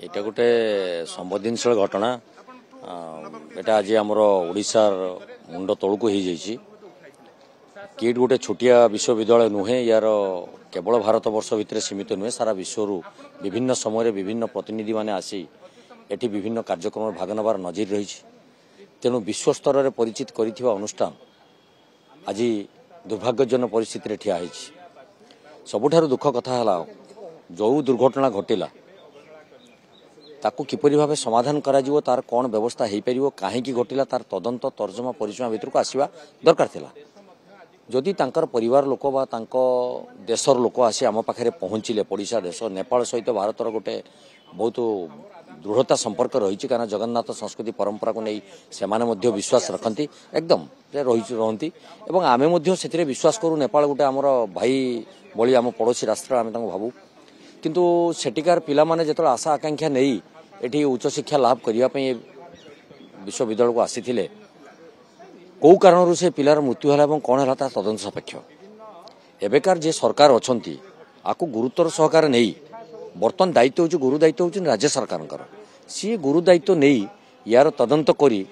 এটা গোटे संवेदनशील घटना एटा आज आमर ओडिशार मुंड तौक हो किट गोटे छोटिया विश्वविद्यालय नुहे यार केवल भारत वर्ष भितर सीमित नुहे सारा विश्व विभिन्न समय विभिन्न प्रतिनिधि माने आसी एटी विभिन्न कार्यक्रम भाग नबार नजीर रही तेणु विश्व स्तर में परिचित करिथिबा अनुष्ठान आज दुर्भाग्यजनक परिस्थिति ठिया सबुठारु दुख कथा है जो दुर्घटना घटिला ताकू किपरि भाव समाधान करा जिवो तार कौन व्यवस्था हो पार कहीं घटिला तार तदंत तर्जमा परिसीमा भितर को आसवा दरकार थिला जदि तांकर परिवार लोक बा तांको देशर लोक आसी आम पाखे पहुँचले पड़ोसा देश नेपाल सहित भारतर गोटे बहुत दृढ़ता संपर्क रही कारण जगन्नाथ संस्कृति परंपरा को नहीं से विश्वास रखती एकदम रही आमे से विश्वास करूँ नेपाल गोटे आमर भाई भली आम पड़ोसी राष्ट्र आम भावु किंतु सेटिकार पिला माने जेतल आशा आकांक्षा नहीं एठी उच्च शिक्षा लाभ करने विश्वविद्यालय को आसी कौ कारण से पिलार मृत्यु है कौन है तदंत सापेक्ष एवेकार जे सरकार अच्छी आपको गुरुत्वर सहकार नहीं बर्तमान दायित्व हो गुरु दायित्व हो राज्य सरकार सी गुरु दायित्व नहीं यार तदंत करी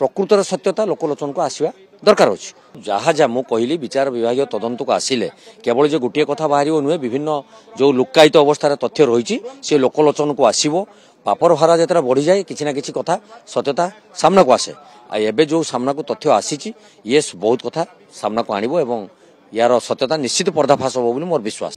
प्रकृतर सत्यता लोकलोचन को आसवा दरकार अच्छी जहाँ जहाँ मुझे कहली विचार विभाग तदंत को आसिले केवल जो गोटे कथा बाहर नुहे विभिन्न जो लुक्कायित अवस्था तथ्य रही सी लोकलोचन को आसो पापर भारा जो बढ़ी जाए किसी ना किसी कथा सत्यता सामना को आसे एबे जो सामना को तथ्य आसी ये बहुत कथा सामना को आणिबो एवं यार सत्यता निश्चित पर्दाफाश हो मोर विश्वास।